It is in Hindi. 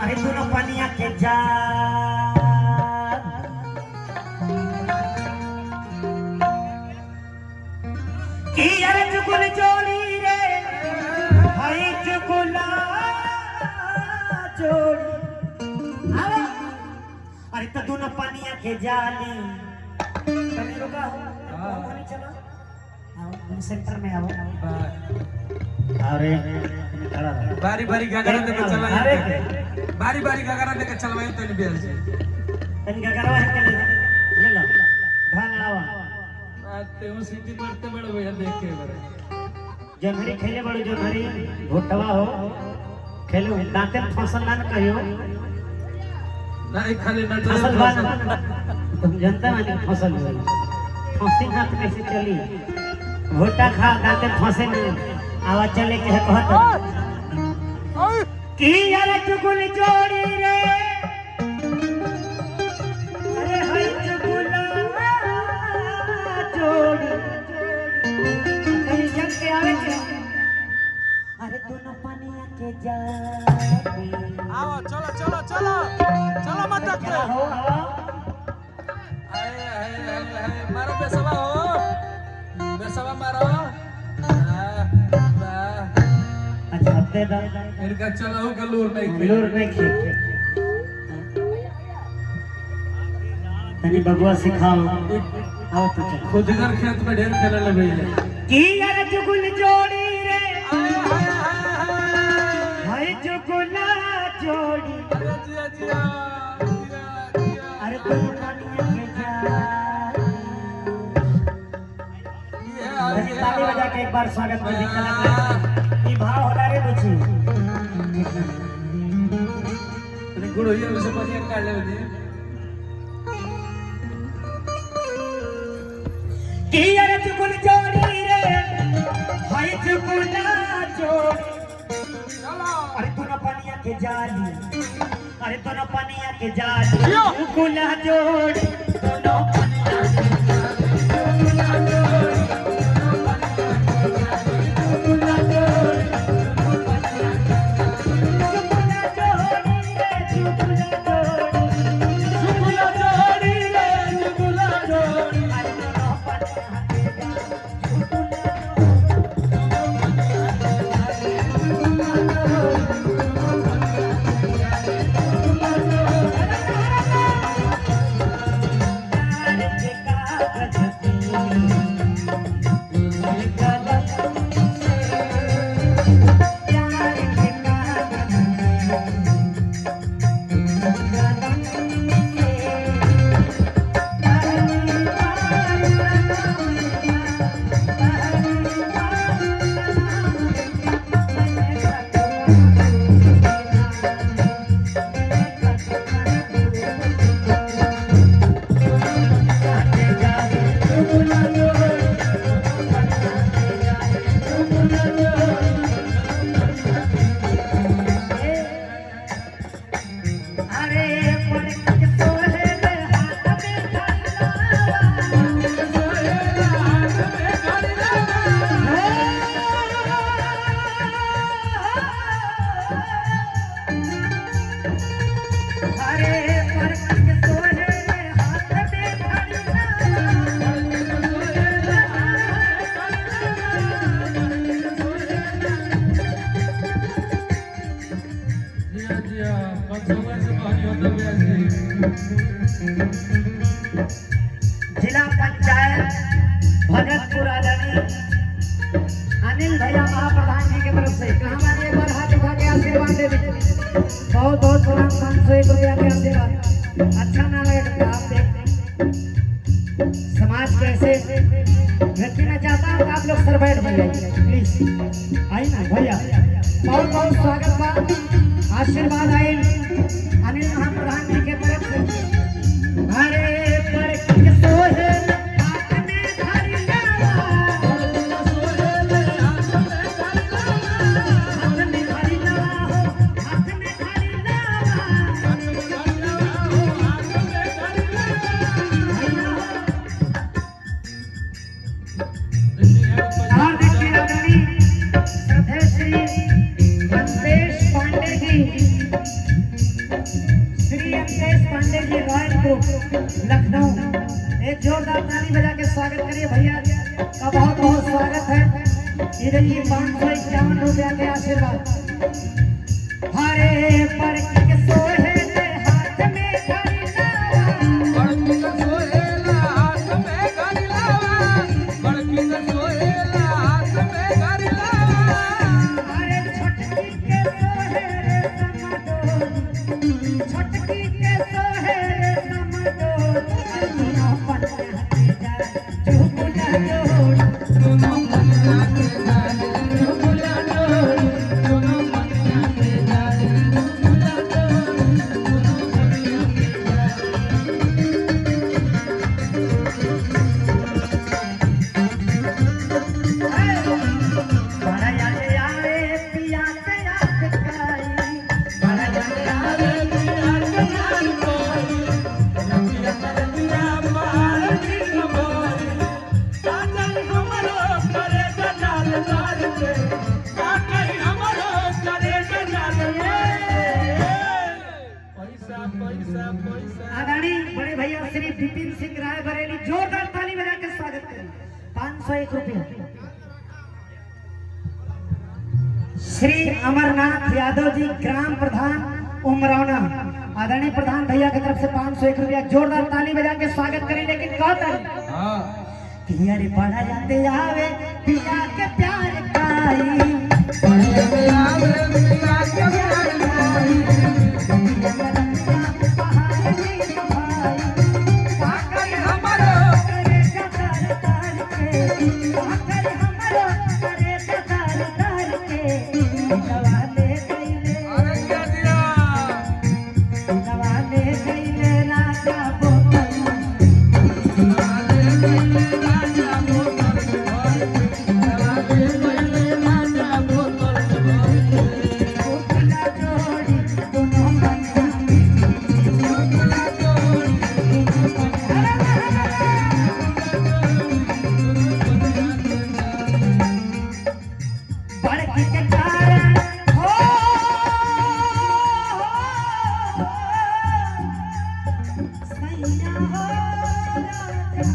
अरे दोनों पनिया के जा की अरे चुकुल जोड़ी रे भाई चुकुला जोड़ी अरे तो दोनों पनिया के जाली कभी रुका हो नहीं चला आओ सेंटर में आओ अरे खड़ा रहो बारी बारी गगरा देके चला बारी बारी गगरा देके चलवाई तो नहीं बेल से तन गगरा है के ले लो धान आवा आते हूं सिटी पड़ते बड़े भैया देख के बड़े जनहरी खेले बड़े जनहरी भोटवा हो खेलो दांते फसल ना कहियो नहीं खाली नट फसल बन तुम जनता माने फसल फंसी हाथ कैसे चली भोटा खा दांते फंसे नहीं आवाज चले के है कहत की यार चुगुल जोड़ी रे अरे हाय चुगुला जोड़ी कहीं जग के आवे के अरे दोनों पानिया के जाती आओ चलो चलो चलो चलो मत चला हो हाय मारो बेसवा हो बेसवा मारो अच्छा दे दो इनका चलाओ का लूर नहीं खी तनी बगुआ सिखाओ आओ तो चल खुद घर खेत में ढेर खेले ले भैया की यार चुगुल जोड़ी रे हाय चुगुला जोड़ी अरे जिया जिया अरे तुम पानिया के जा ये ताली बजा के एक बार स्वागत कर कलाकार ई भाव होला रे बुझी तने गुड़ होइए उसे बढ़िया काट ले दे की यार चुगुल जोड़ी रे हाय चुगुला जोड़ी चलो अरे तू न पानिया के जाली अरे तू न पानिया के जाली चुगुला जोड़ी दोनों पानिया के जाली जिला पंचायत भगतपुर आदरणीय अनिल भैया महाप्रधान जी की तरफ से कहाँ बात एक बार हाथ उठा के आशीर्वाद दे दीजिए बहुत बहुत प्रणाम 501 रुपया के आशीर्वाद अच्छा ना लगे आप देख समाज कैसे व्यक्ति में चाहता हूँ आप लोग सरवाइव बन जाइए प्लीज आई ना भैया बहुत बहुत स्वागत बा आशीर्वाद आए अनिल महाप्रधान जी के तरफ से अरे पर सोहे लखनऊ। एक जोरदार ताली बजा के स्वागत करिए भैया का बहुत बहुत स्वागत है। इधर ये 551 रुपया के आशीर्वाद। हरे पर के सोहे हाथ में घड़ी लावा, बड़की के सोहेला हाथ में घड़ी लावा, बड़की के सोहेला हाथ में घड़ी लावा। अरे छोटकी के सोहे रे समडोल, छोटकी के सोहे रे समडोल, दोनों पन्ना के जा चुगला जोड़, दोनों पन्ना के जाल चुगला जोड़, दोनों पन्ना के जाल चुगला जोड़, दोनों पन्ना के जाल। बड़ा याद आवे पिया के याद काई, बड़ा याद आवे पिया के याद कोई, रतिया रतिया मार की कमाई, काजल हमरो करे जाल तार के, काकई हमरो करे जाल के। पैसा पैसा पैसा। आदरणीय बड़े भैया श्री विपिन सिंह राय बरेली, जोरदार ताली बजा के स्वागत करें। 501 रुपया। श्री अमरनाथ यादव जी ग्राम प्रधान उमरौना, आदरणीय प्रधान भैया की तरफ से 501 रुपया। जोरदार ताली बजा के स्वागत करें। लेकिन कहता हाँ पिया रे बड़ा जाते आवे पिया के प्यार काई, पैसा पे आवे पिया के प्यार कोई, पहाड़ नील भाई, काकई हमरो करे कतार तार के, आकर हमरो करे कतार तार के, दवा ले गईले, अरे क्या दिया दवा ले गईले राजा बोतल, चुगला जोड़ी दोनों पन्ना बड़की के कारण हो सैया हो राजा।